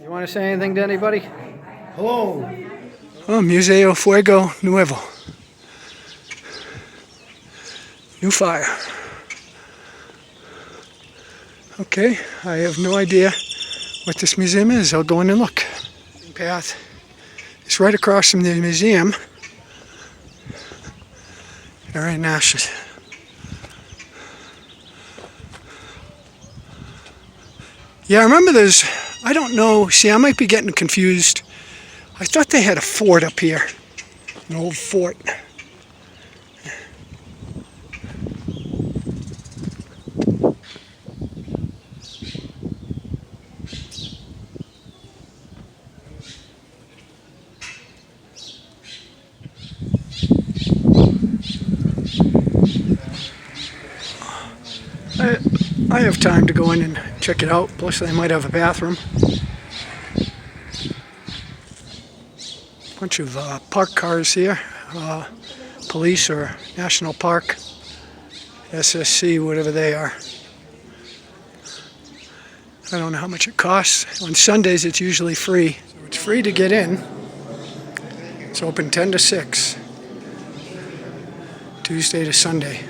You want to say anything to anybody? Hello. Oh, Museo Fuego Nuevo. New fire. Okay, I have no idea what this museum is. I'll go in and look. Path is right across from the museum. Very nice. Yeah, I remember there's, I don't know, see, I might be getting confused. I thought they had a fort up here, an old fort. I have time to go in and check it out, plus they might have a bathroom. Bunch of parked cars here, police or National Park, SSC, whatever they are. I don't know how much it costs. On Sundays it's usually free. So it's free to get in. It's open 10 to 6, Tuesday to Sunday.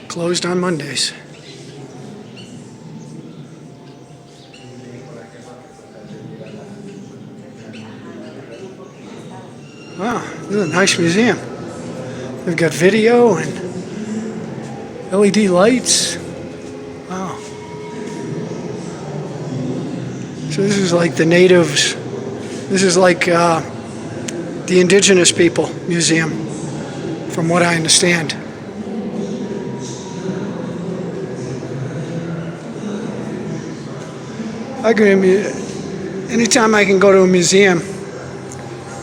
Closed on Mondays. Wow, this is a nice museum. They've got video and LED lights. Wow. So this is like the natives. This is like the indigenous people museum, from what I understand. Anytime I can go to a museum,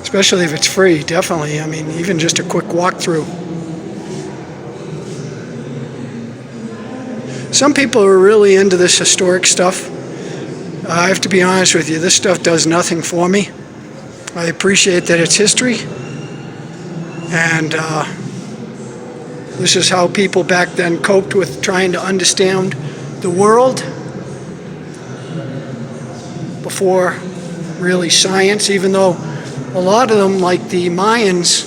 especially if it's free, definitely. I mean, even just a quick walkthrough. Some people are really into this historic stuff. I have to be honest with you, this stuff does nothing for me. I appreciate that it's history, and this is how people back then coped with trying to understand the world before really science, even though a lot of them, like the Mayans,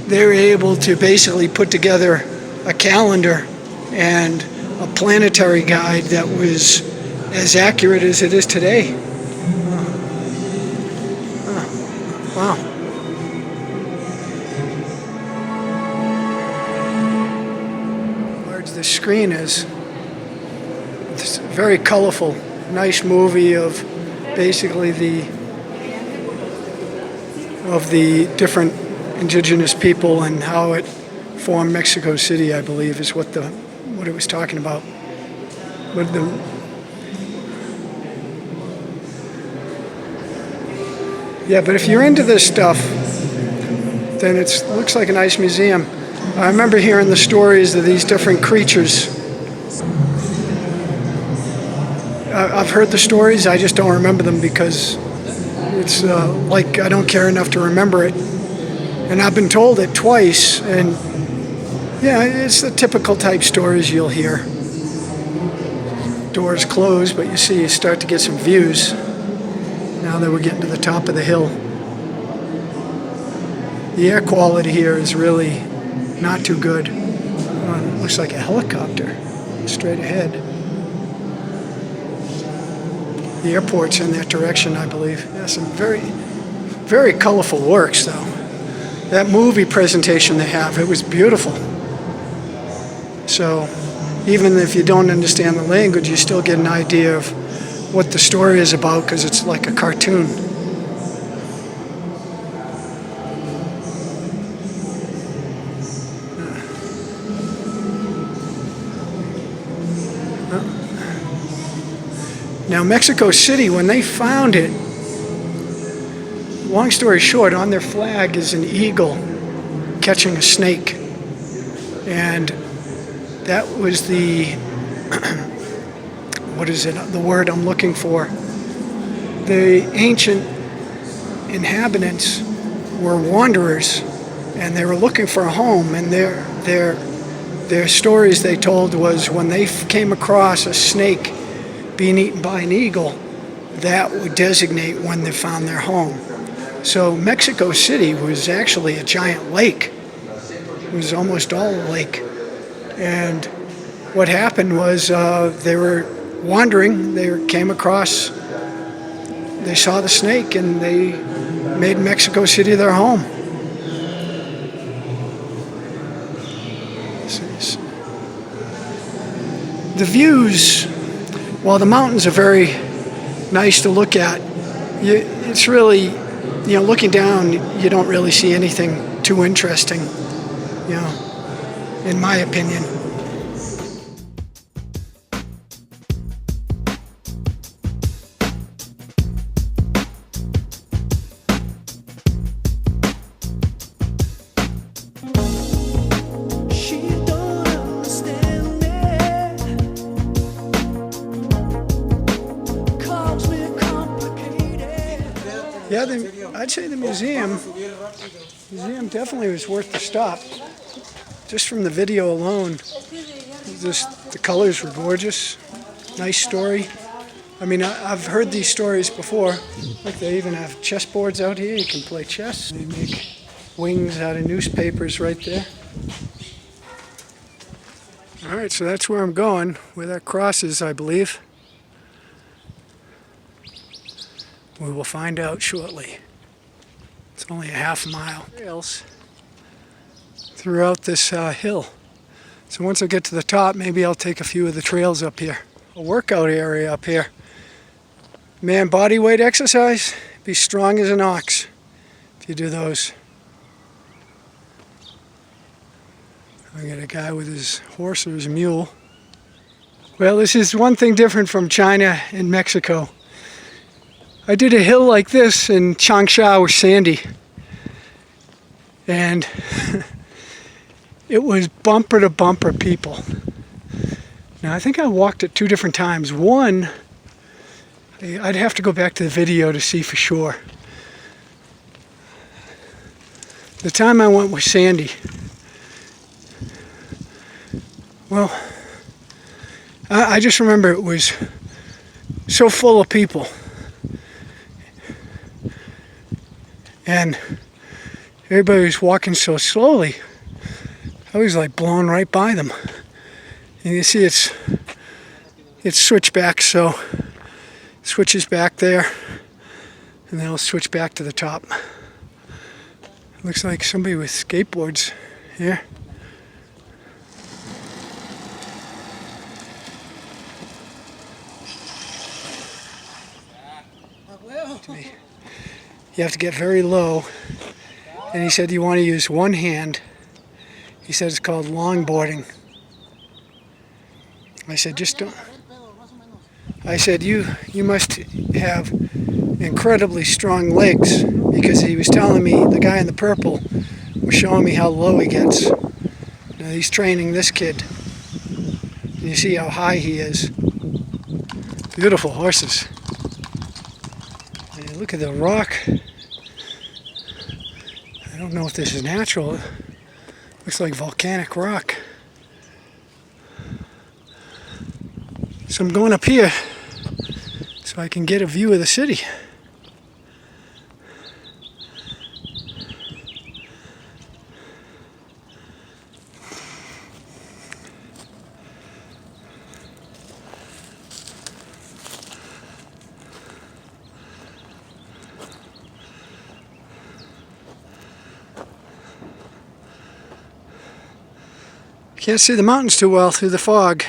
they're able to basically put together a calendar and a planetary guide that was as accurate as it is today. Wow. How large the screen is. It's very colorful, nice movie of basically the different indigenous people and how it formed Mexico City, I believe, is what it was talking about. Yeah, but if you're into this stuff, then it looks like a nice museum. I remember hearing the stories of these different creatures. I've heard the stories, I just don't remember them because it's like I don't care enough to remember it. And I've been told it twice, and yeah, it's the typical type stories you'll hear. Doors closed, but you start to get some views. Now that we're getting to the top of the hill. The air quality here is really not too good. It looks like a helicopter straight ahead. The airport's in that direction, I believe. Yeah, some very, very colorful works, though. That movie presentation they have, it was beautiful. So, even if you don't understand the language, you still get an idea of what the story is about, because it's like a cartoon. Now, Mexico City, when they found it, long story short, on their flag is an eagle catching a snake. And that was the, what is it, the word I'm looking for? The ancient inhabitants were wanderers, and they were looking for a home, and their stories they told was when they came across a snake being eaten by an eagle, that would designate when they found their home. So Mexico City was actually a giant lake. It was almost all a lake. And what happened was they were wandering, they came across, they saw the snake, and they made Mexico City their home. The views, while the mountains are very nice to look at, it's really, looking down, you don't really see anything too interesting, in my opinion. Yeah, I'd say the museum definitely was worth the stop. Just from the video alone, the colors were gorgeous. Nice story. I mean, I've heard these stories before. Like they even have chessboards out here. You can play chess. They make wings out of newspapers right there. All right, so that's where I'm going, where that crosses, I believe. We will find out shortly. It's only a half mile. Trails throughout this hill. So once I get to the top, maybe I'll take a few of the trails up here. A workout area up here. Man, body weight exercise, be strong as an ox if you do those. I got a guy with his horse or his mule. Well, this is one thing different from China and Mexico. I did a hill like this in Changsha or Sandy, and it was bumper to bumper people. Now I think I walked it 2 different times. One, I'd have to go back to the video to see for sure. The time I went with Sandy, well, I just remember it was so full of people. And everybody was walking so slowly, I was like blown right by them. And you see it's switchback, so it switches back there, and then it'll switch back to the top. Looks like somebody with skateboards here. You have to get very low, and he said you want to use one hand. He said it's called longboarding. I said just don't. I said you must have incredibly strong legs, because he was telling me, the guy in the purple was showing me how low he gets. Now he's training this kid. And you see how high he is. Beautiful horses. And look at the rock. I don't know if this is natural. It looks like volcanic rock. So I'm going up here so I can get a view of the city. Can't see the mountains too well through the fog.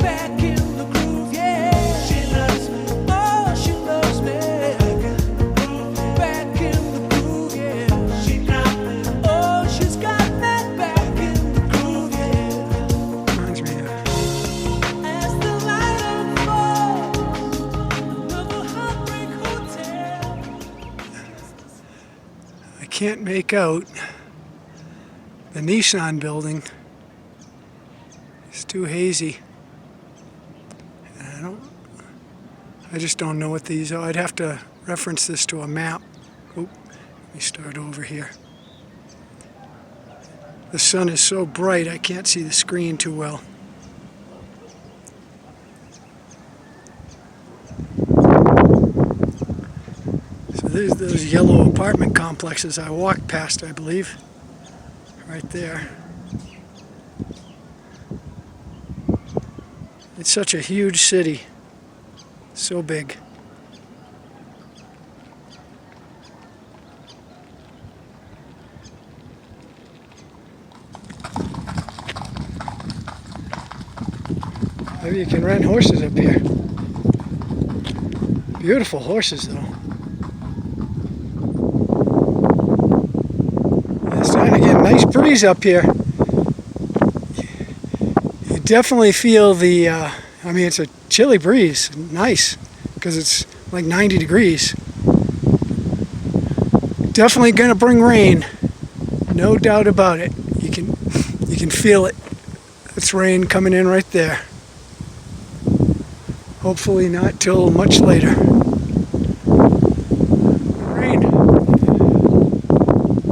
Back can't make out the Nissan building. It's too hazy. I just don't know what these are. I'd have to reference this to a map. Oop, let me start over here. The sun is so bright I can't see the screen too well. So there's those yellow apartment complexes I walked past, I believe. Right there. It's such a huge city. So big. Maybe you can rent horses up here. Beautiful horses, though. It's starting to get a nice breeze up here. You definitely feel the, I mean, it's a chilly breeze. Nice, because it's like 90 degrees. Definitely gonna bring rain. No doubt about it. You can feel it. It's rain coming in right there. Hopefully not till much later. Rain.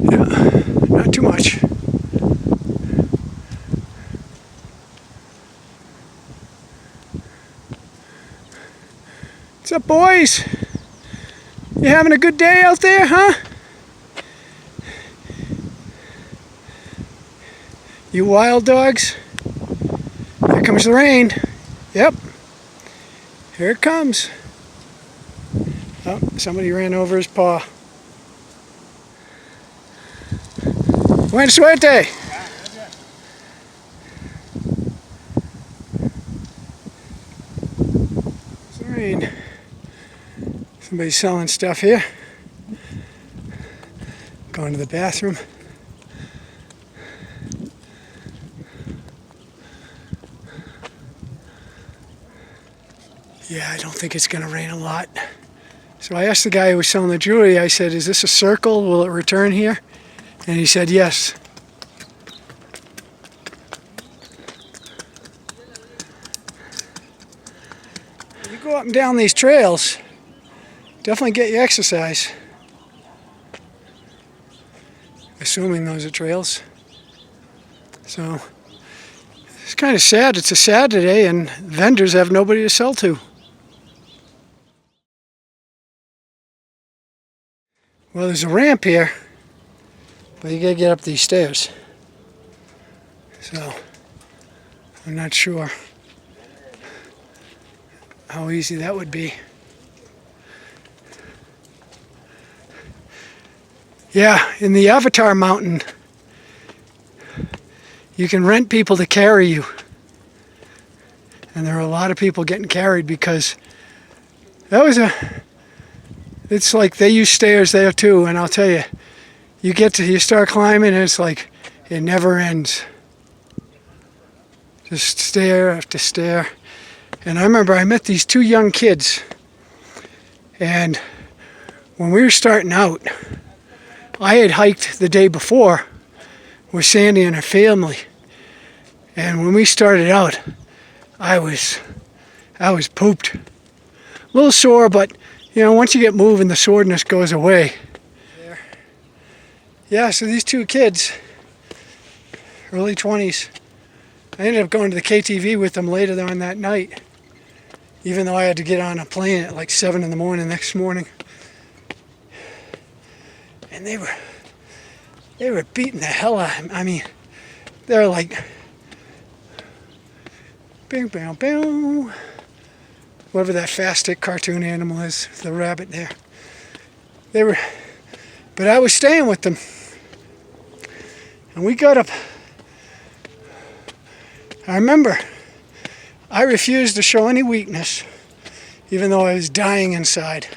Yeah, not too much. What's up, boys? You having a good day out there, huh? You wild dogs? Here comes the rain. Yep. Here it comes. Oh, somebody ran over his paw. Buen suerte! It's the rain. Somebody's selling stuff here. Going to the bathroom. Yeah, I don't think it's going to rain a lot. So I asked the guy who was selling the jewelry, I said, is this a circle? Will it return here? And he said, yes. You go up and down these trails, definitely get your exercise. Assuming those are trails. So, it's kind of sad. It's a Saturday and vendors have nobody to sell to. Well, there's a ramp here, but you gotta get up these stairs. So, I'm not sure how easy that would be. Yeah, in the Avatar Mountain, you can rent people to carry you. And there are a lot of people getting carried because it's like they use stairs there too, and I'll tell you, you start climbing and it's like it never ends. Just stair after stair. And I remember I met these two young kids, and when we were starting out, I had hiked the day before with Sandy and her family, and when we started out, I was pooped. A little sore, but you know, once you get moving, the soreness goes away. Yeah, so these two kids, early 20s, I ended up going to the KTV with them later on that night, even though I had to get on a plane at like 7 in the morning next morning. And they were beating the hell out of him. I mean, they're like, bing, bang, bang. Whatever that fast stick cartoon animal is, the rabbit there. But I was staying with them. And we got up. I remember, I refused to show any weakness, even though I was dying inside.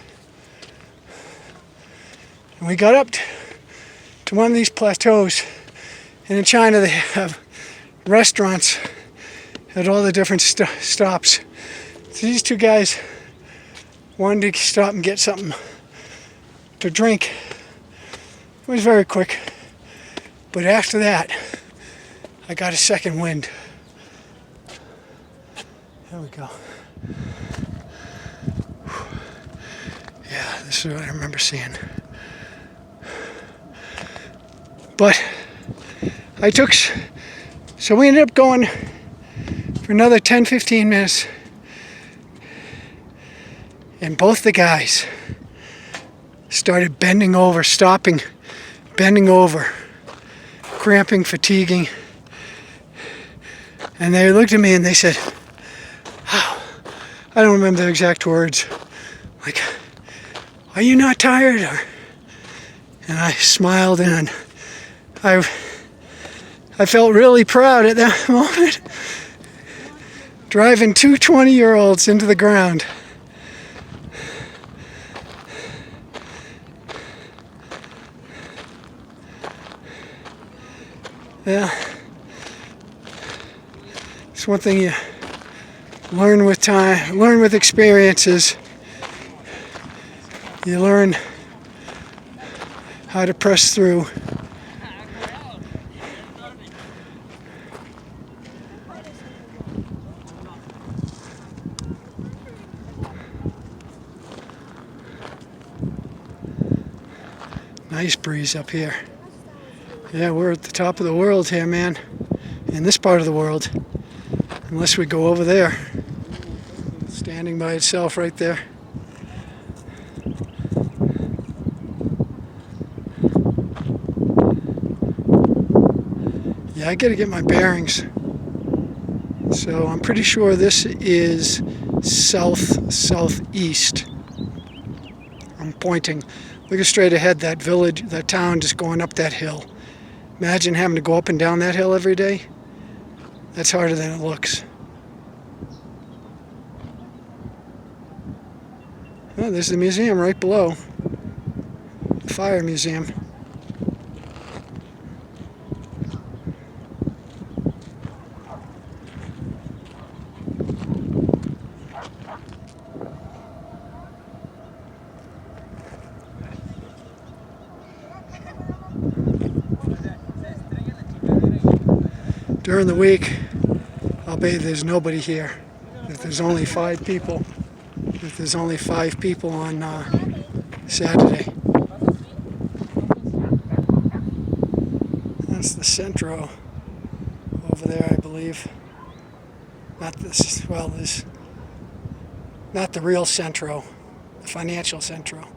And we got up to one of these plateaus, and in China they have restaurants at all the different stops. So these two guys wanted to stop and get something to drink. was very quick. But after that, I got a second wind. There we go. Yeah, this is what I remember seeing. But so we ended up going for another 10-15 minutes. And both the guys started bending over, stopping, bending over, cramping, fatiguing. And they looked at me and they said, oh, I don't remember the exact words, like, are you not tired? And I smiled and I felt really proud at that moment, driving two 20-year-olds into the ground. Yeah, it's one thing you learn with time, learn with experiences. You learn how to press through. Nice breeze up here. Yeah, we're at the top of the world here, man. In this part of the world. Unless we go over there. Standing by itself right there. Yeah, I gotta get my bearings. So I'm pretty sure this is southeast. I'm pointing. Looking straight ahead, that village, that town just going up that hill. Imagine having to go up and down that hill every day. That's harder than it looks. Oh, there's the museum right below. The fire museum. During the week, I'll bet there's nobody here. If there's only 5 people. If there's only 5 people on Saturday. That's the Centro over there, I believe. Not this, well, this, not the real Centro, the financial Centro.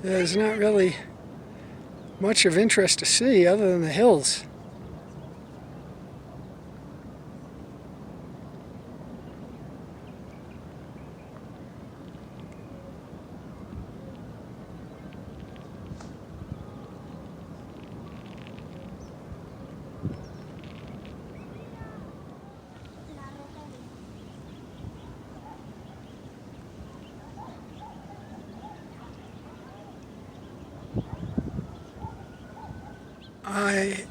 There's not really much of interest to see other than the hills. I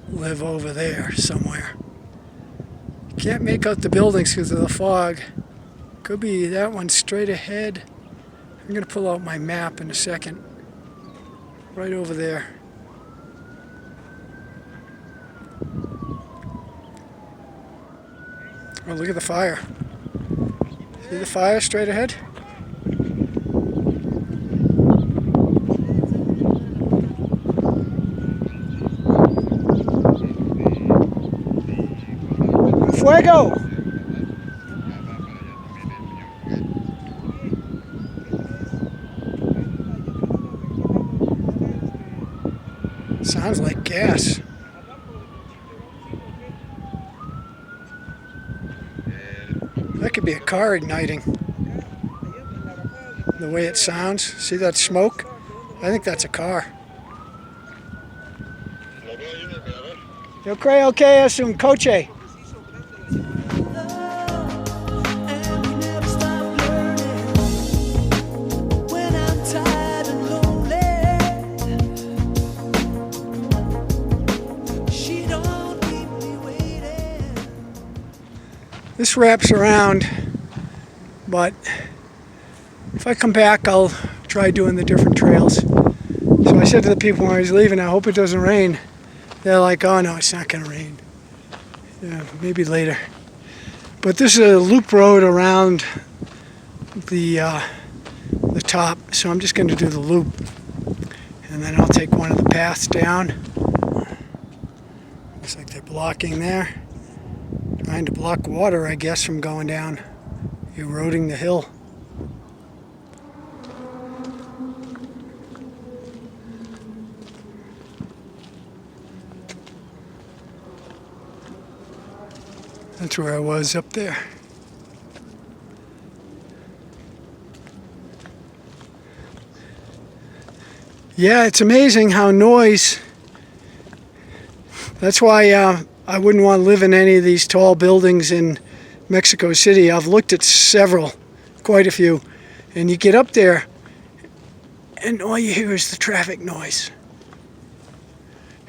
live over there somewhere. Can't make out the buildings because of the fog. Could be that one straight ahead. I'm going to pull out my map in a second. Right over there. Oh, look at the fire. See the fire straight ahead? Fuego! Sounds like gas. That could be a car igniting. The way it sounds. See that smoke? I think that's a car. Yo creo que es un coche. bus wraps around, but if I come back, I'll try doing the different trails. So I said to the people when I was leaving, I hope it doesn't rain. They're like, oh no, it's not going to rain. Yeah, maybe later. But this is a loop road around the top, so I'm just going to do the loop. And then I'll take one of the paths down. Looks like they're blocking there. Trying to block water, I guess, from going down, eroding the hill. That's where I was up there. Yeah, it's amazing how noise. That's why I wouldn't want to live in any of these tall buildings in Mexico City. I've looked at several, quite a few, and you get up there and all you hear is the traffic noise.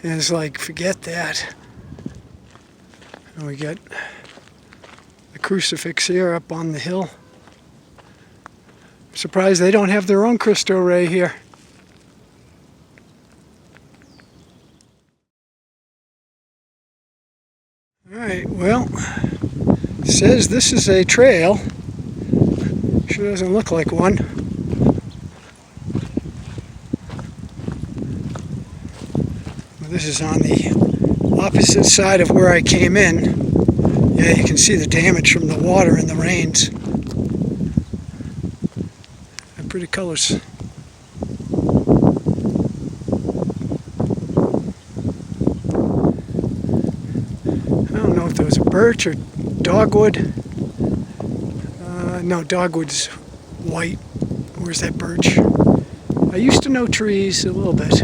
And it's like, forget that. And we got the crucifix here up on the hill. I'm surprised they don't have their own Cristo Rey here. Alright, well, it says this is a trail. Sure doesn't look like one. Well, this is on the opposite side of where I came in. Yeah, you can see the damage from the water and the rains. They're pretty colors. There was a birch or dogwood. No, dogwood's white. Where's that birch? I used to know trees a little bit.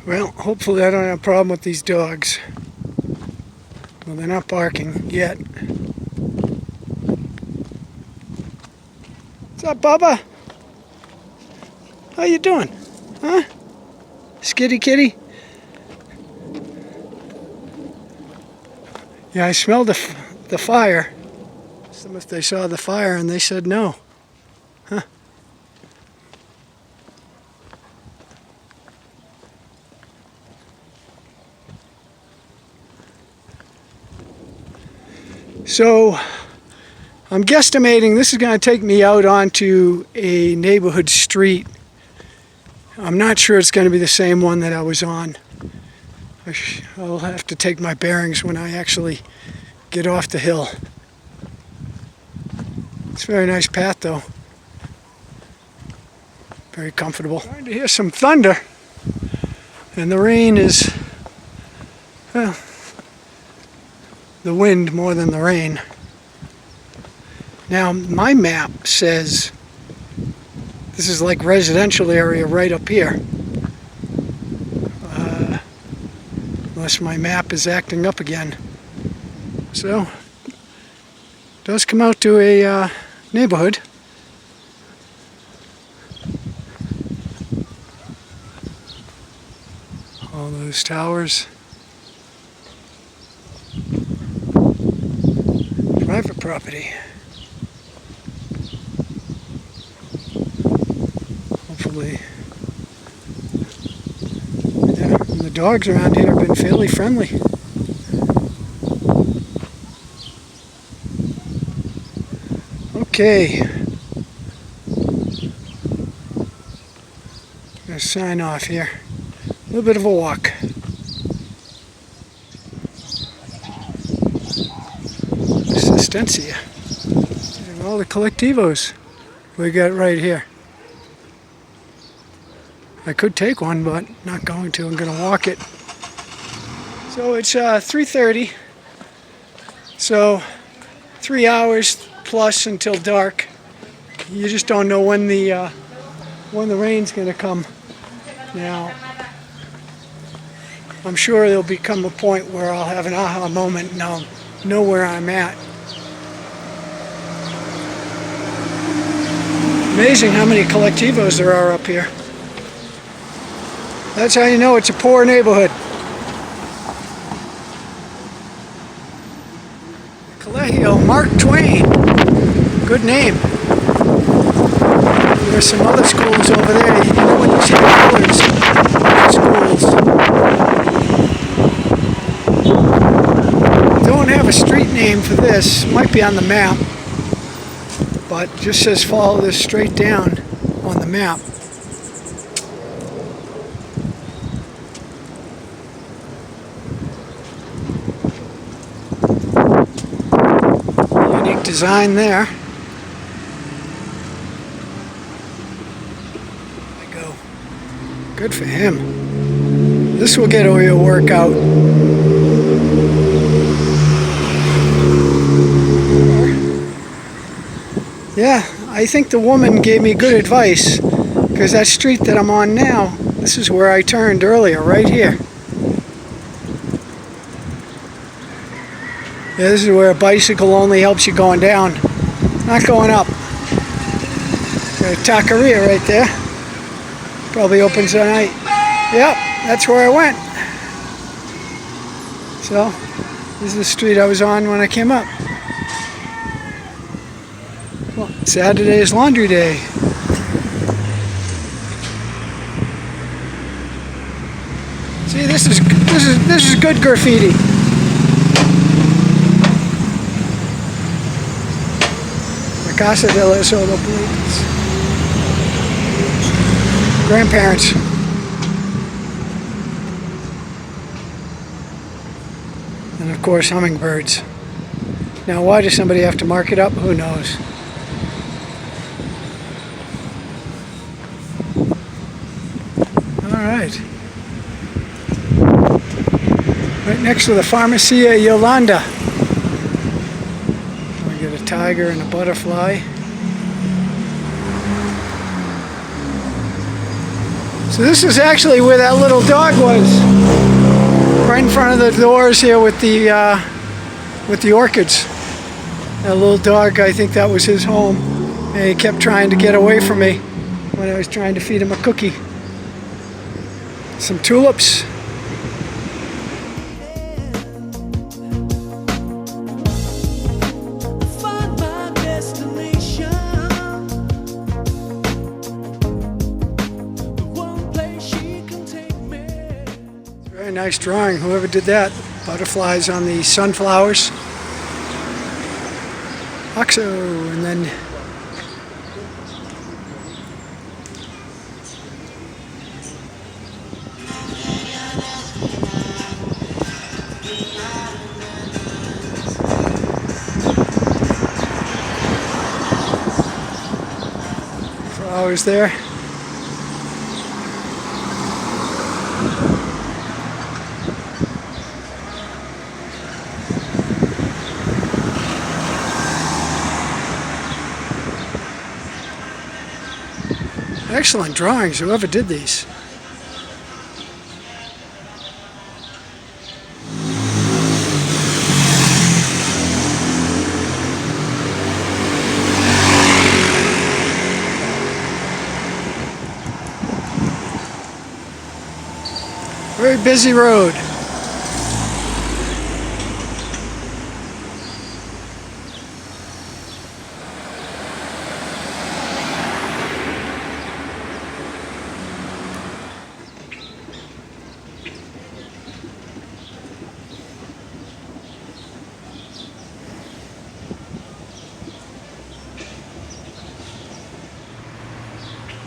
Well, hopefully I don't have a problem with these dogs. Well, they're not barking yet. What's up, Bubba? How you doing? Huh? Skitty kitty? Yeah, I smelled the fire. Asked them if they saw the fire and they said no. Huh? So I'm guesstimating this is going to take me out onto a neighborhood street. I'm not sure it's going to be the same one that I was on. I'll have to take my bearings when I actually get off the hill. It's a very nice path though. Very comfortable. Starting to hear some thunder. And the rain is, well, the wind more than the rain. Now my map says this is like residential area right up here. Unless my map is acting up again. So, it does come out to a neighborhood. All those towers. Private property. Hopefully. Yeah, and the dogs around here have been fairly friendly. Okay. Gonna sign off here. A little bit of a walk. Assistencia. And all the collectivos we got right here. I could take one, but not going to. I'm going to walk it. So it's 3:30. So 3 hours plus until dark. You just don't know when the rain's going to come. Now, I'm sure there'll become a point where I'll have an aha moment and I'll know where I'm at. Amazing how many colectivos there are up here. That's how you know it's a poor neighborhood. Colegio Mark Twain. Good name. There's some other schools over there. You know when you see colors in schools. Don't have a street name for this. Might be on the map. But just says follow this straight down on the map. Unique design there. There we go. Good for him. This will get a workout. Yeah, I think the woman gave me good advice, because that street that I'm on now, this is where I turned earlier, right here. Yeah, this is where a bicycle only helps you going down, not going up. Got a taqueria right there. Probably opens tonight. Yep, that's where I went. So, this is the street I was on when I came up. Well, Saturday is laundry day. See, this is good graffiti. La Casa de los Abuelitos. Grandparents. And of course, hummingbirds. Now, why does somebody have to mark it up? Who knows? Alright. Right next to the Farmacia Yolanda. We got a tiger and a butterfly. So this is actually where that little dog was. Right in front of the doors here with the orchids. That little dog, I think that was his home. And he kept trying to get away from me when I was trying to feed him a cookie. Some tulips. Very nice drawing, whoever did that. Butterflies on the sunflowers. Oxo, and then flowers there. Excellent drawings, whoever did these. Very busy road.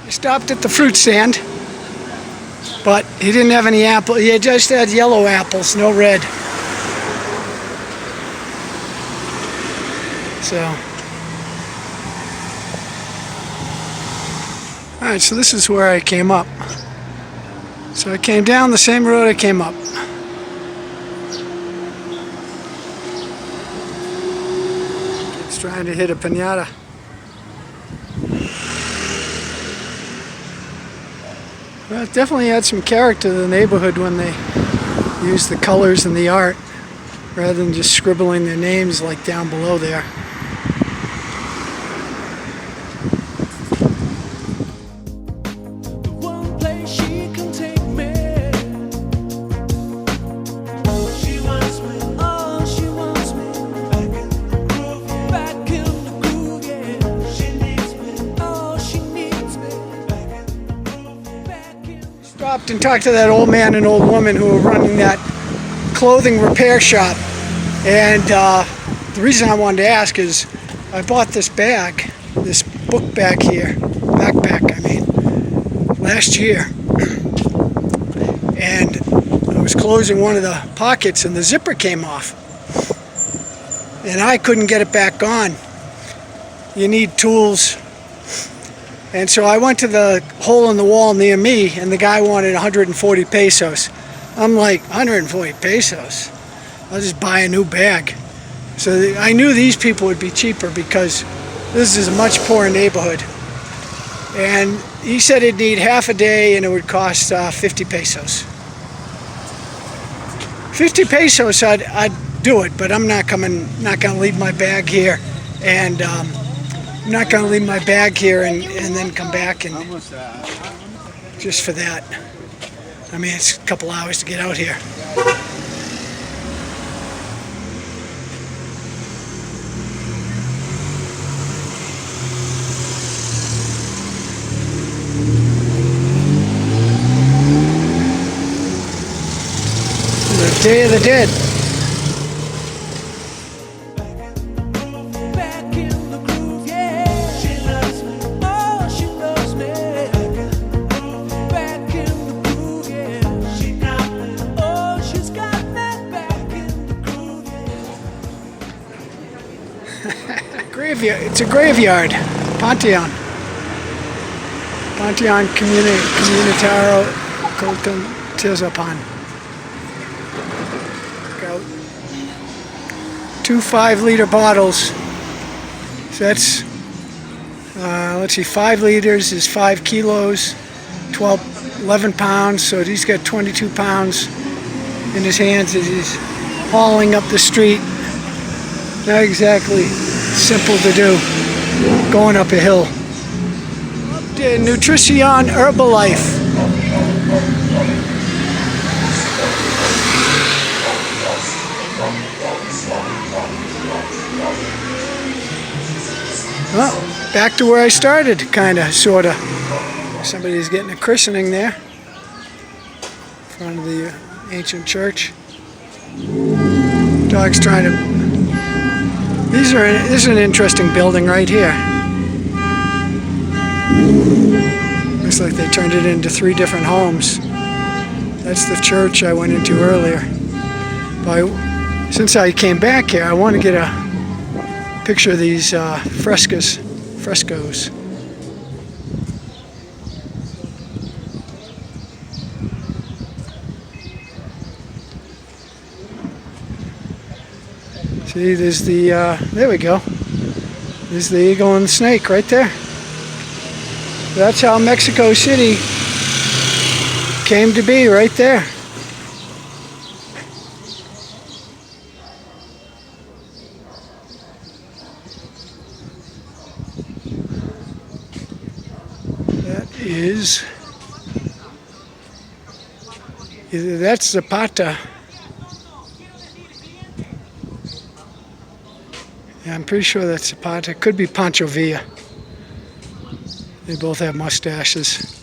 Stopped at the fruit stand, but he didn't have any apple. He just had yellow apples, no red. So, all right. So this is where I came up. So I came down the same road I came up. It's trying to hit a piñata. Well, it definitely had some character to the neighborhood when they used the colors and the art rather than just scribbling their names like down below there. she can take me. She wants me, oh, she wants me back in the groove, yeah. She needs me, oh, she needs me back in the groove. Stopped and talked to that old man and old woman who were running that clothing repair shop. And the reason I wanted to ask is I bought this bag, this book bag here, backpack, I mean, last year. And I was closing one of the pockets and the zipper came off. And I couldn't get it back on. You need tools. And so I went to the hole in the wall near me and the guy wanted 140 pesos. I'm like, 140 pesos? I'll just buy a new bag. So I knew these people would be cheaper because this is a much poorer neighborhood. And he said it'd need half a day and it would cost 50 pesos. 50 pesos, I'd do it, but I'm not gonna leave my bag here, and I'm not gonna leave my bag here and then come back and just for that. I mean, it's a couple hours to get out here. The Day of the Dead. Back in the groove, yeah. She loves me, oh, she loves me. Back in the groove, yeah. She got me, oh, she's got me. Back in the groove, yeah. Graveyard. It's a graveyard. Panteon. Panteon Comunitario Teotihuacan. Two 5-liter bottles. So that's, let's see, 5 liters is 5 kilos, 11 pounds. So he's got 22 pounds in his hands as he's hauling up the street. Not exactly simple to do, going up a hill. Up to Nutrition Herbalife. Well, back to where I started, kinda, sorta. Somebody's getting a christening there in front of the ancient church. Dog's trying to. This is an interesting building right here. Looks like they turned it into 3 different homes. That's the church I went into earlier. But since I came back here, I want to get a picture of these frescoes. See, there's the, there we go. There's the eagle and the snake right there. That's how Mexico City came to be, right there. That's Zapata. Yeah, I'm pretty sure that's Zapata. It could be Pancho Villa. They both have mustaches.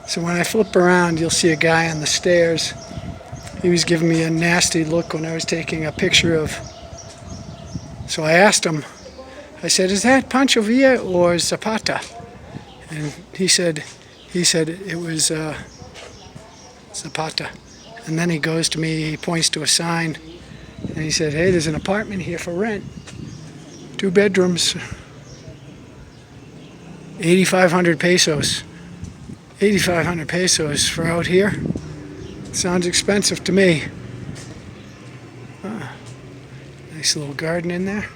So when I flip around, you'll see a guy on the stairs. He was giving me a nasty look when I was taking a picture of. So I asked him, I said, "Is that Pancho Villa or Zapata?" And he said it was Zapata. And then he goes to me, he points to a sign, and he said, "Hey, there's an apartment here for rent. 2 bedrooms, 8,500 pesos. 8,500 pesos for out here? Sounds expensive to me." Nice little garden in there.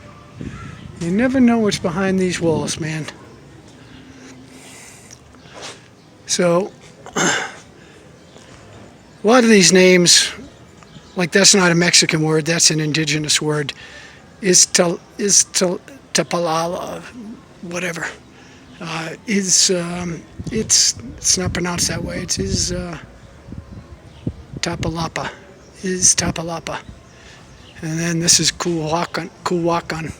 You never know what's behind these walls, man. So a lot of these names, like that's not a Mexican word, that's an indigenous word. Tapalala, whatever. It's not pronounced that way. It is Tapalapa. Is Tapalapa. And then this is Culhuacan,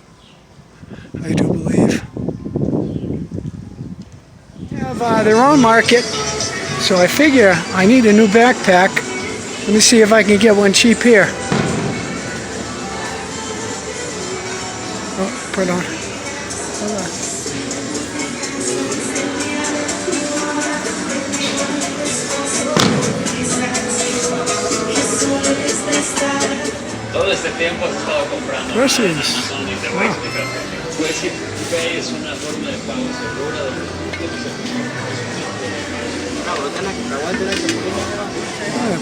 I do believe. They have their own market, so I figure I need a new backpack. Let me see if I can get one cheap here. Oh, pardon. Hold on. Todo este tiempo has estado comprando en Gracias. Amazon y Dawei. Pues sí, Dawei es una forma de pago segura.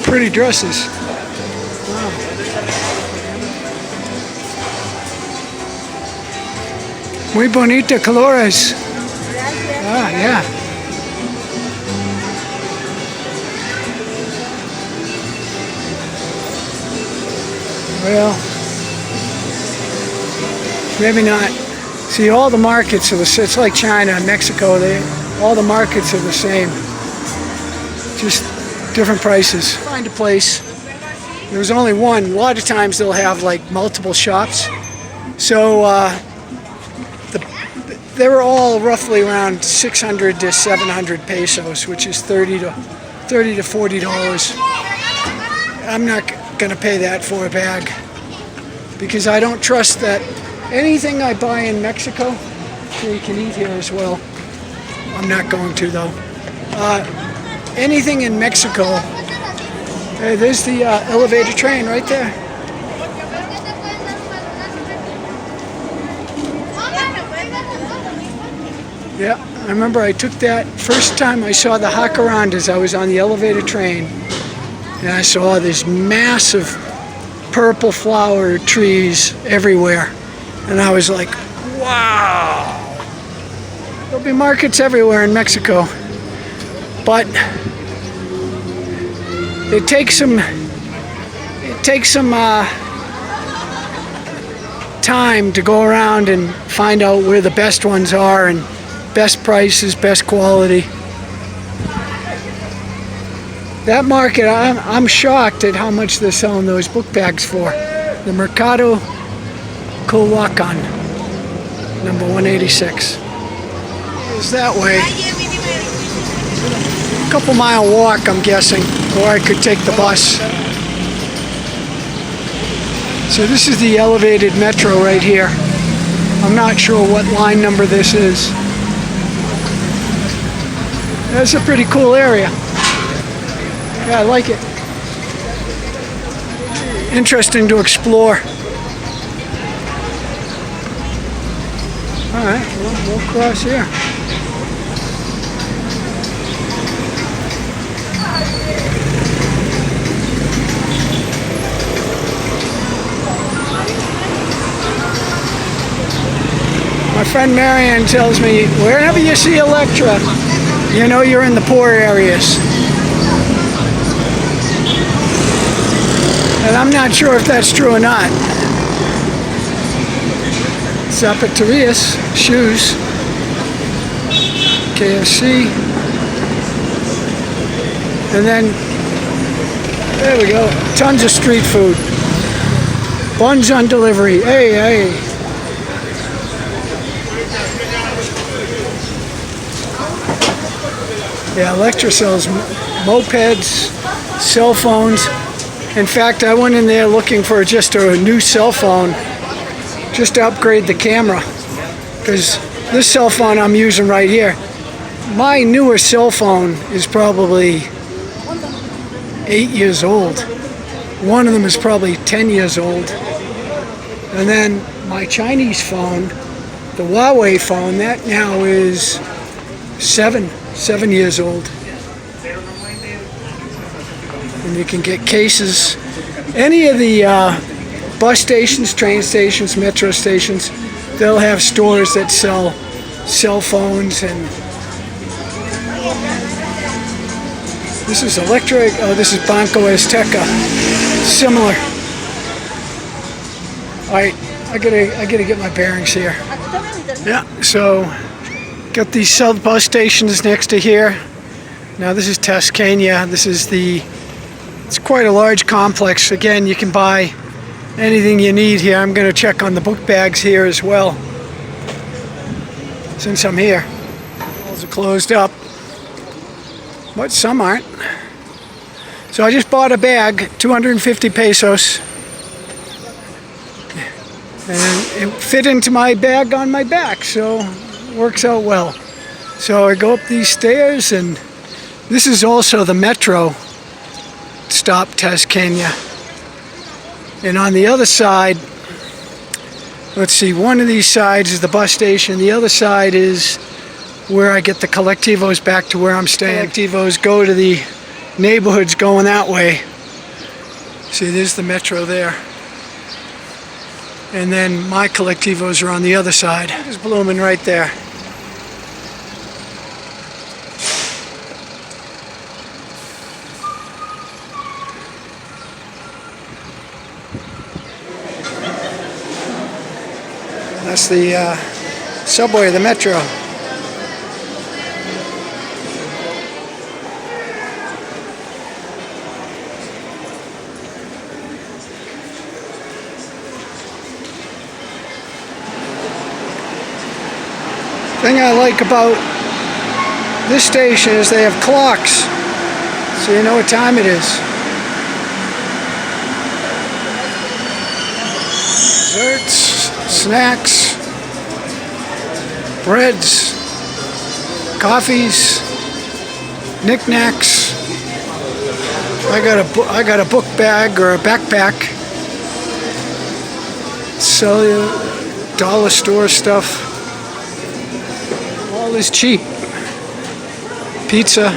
Pretty dresses. Wow. Muy bonita colores. Ah, yeah. Well, maybe not. See, all the markets are the same. It's like China and Mexico. All the markets are the same. Just different prices. Find a place. There's only one. A lot of times they'll have like multiple shops. So they're all roughly around 600 to 700 pesos, which is $30 to $40. I'm not going to pay that for a bag because I don't trust that anything I buy in Mexico, you can eat here as well. I'm not going to though. Anything in Mexico, hey, there's the elevator train right there. Yeah, I remember I took that first time I saw the jacarandas. I was on the elevator train and I saw these massive purple flower trees everywhere. And I was like, wow. There'll be markets everywhere in Mexico. But it takes some time to go around and find out where the best ones are and best prices, best quality. That market, I'm shocked at how much they're selling those book bags for. The Mercado Culhuacan, number 186. It's that way. A couple mile walk, I'm guessing, or I could take the bus. So this is the elevated metro right here. I'm not sure what line number this is. That's a pretty cool area. Yeah, I like it. Interesting to explore. All right, we'll cross here. My friend Marianne tells me, wherever you see Electra, you know you're in the poor areas. And I'm not sure if that's true or not. Zapaterias, shoes, KFC, and then, there we go, tons of street food. Buns on delivery, hey. Yeah, Electra sells mopeds, cell phones. In fact, I went in there looking for just a new cell phone, just to upgrade the camera. Because this cell phone I'm using right here, my newer cell phone is probably 8 years old. One of them is probably 10 years old. And then my Chinese phone, the Dawei phone, that now is 7 years old. And you can get cases. Any of the bus stations, train stations, metro stations, they'll have stores that sell cell phones and This is electric. Oh, this is Banco Azteca. Similar. All right, I gotta get my bearings here. Yeah, so got these south bus stations next to here. Now this is Tascania. It's quite a large complex. Again, you can buy anything you need here. I'm gonna check on the book bags here as well, since I'm here. Walls are closed up, but some aren't. So I just bought a bag, 250 pesos. And it fit into my bag on my back, so it works out well. So I go up these stairs, and this is also the metro stop, Tascania. And on the other side, let's see, one of these sides is the bus station, the other side is where I get the colectivos back to where I'm staying. Colectivos go to the neighborhoods going that way. See, there's the metro there. And then my colectivos are on the other side. It's blooming right there. That's the subway, the metro. The thing I like about this station is they have clocks, so you know what time it is. Desserts, snacks, breads, coffees, knickknacks. I got a book bag or a backpack. Sell you dollar store stuff. All is cheap. Pizza,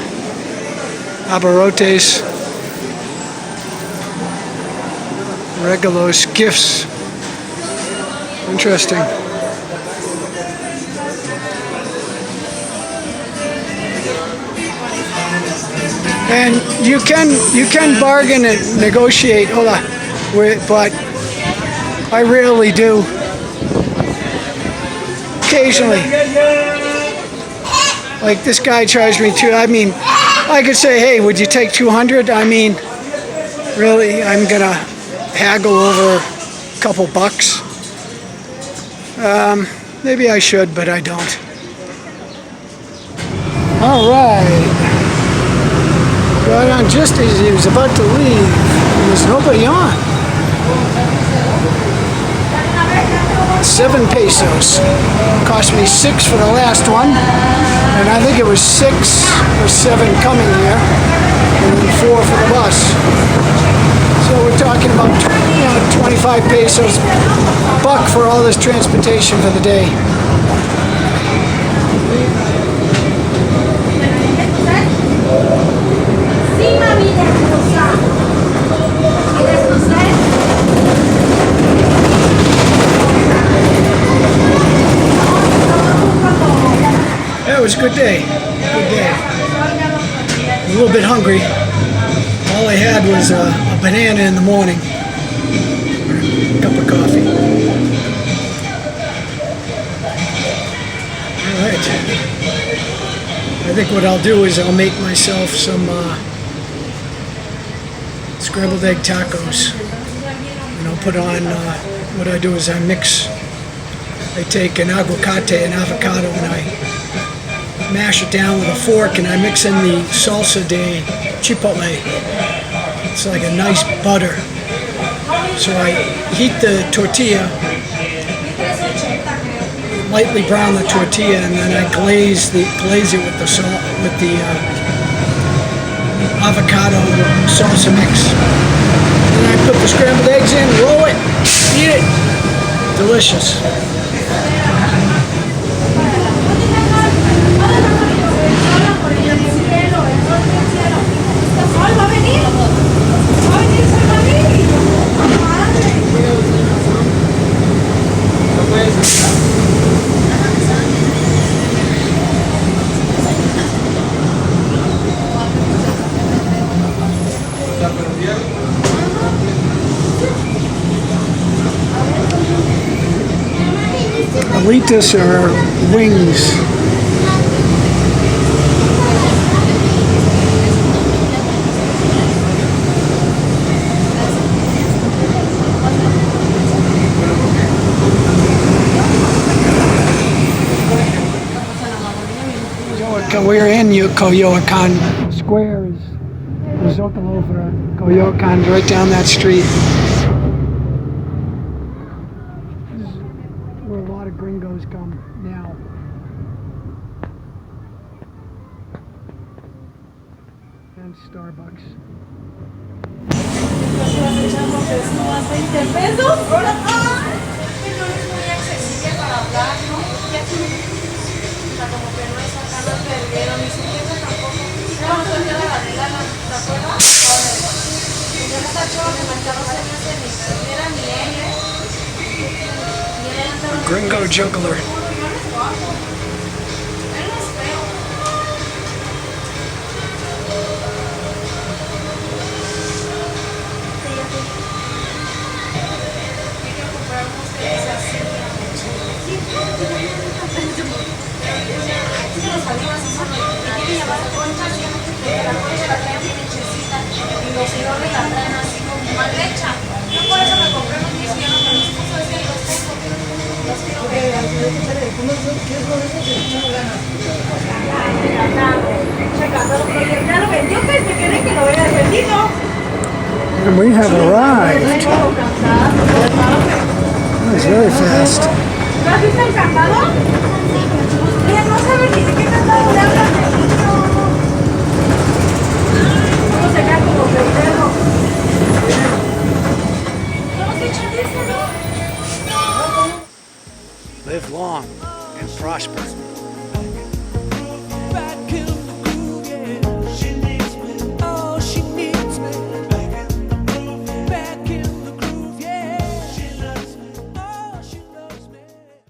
abarrotes, regalos, gifts. Interesting. And you can bargain and negotiate. Hold on, but I rarely do. Occasionally. Like this guy charged me I could say, hey, would you take 200? I mean, really, I'm gonna haggle over a couple bucks. Maybe I should, but I don't. All right. Got on just as he was about to leave. There's nobody on. 7 pesos. Cost me 6 for the last one, and I think it was 6 or 7 coming here, and then 4 for the bus. So we're talking about 25 pesos buck for all this transportation for the day. Yeah, it was a good day. Good day. A little bit hungry. All I had was a banana in the morning. A cup of coffee. All right. I think what I'll do is I'll make myself some scrambled egg tacos. And I'll put on, what I do is I take an aguacate, an avocado, and I mash it down with a fork, and I mix in the salsa de chipotle. It's like a nice butter. So I heat the tortilla, lightly brown the tortilla, and then I glaze it with the salt, with the avocado salsa mix. And then I put the scrambled eggs in, roll it, eat it. Delicious. this are wings. We're in Coyoacan Square. The Zocalo for Coyoacan's right down that street. This is where a lot of gringos come now. And Starbucks. A gringo juggler. And we have arrived. That was very fast. Live long and prosper.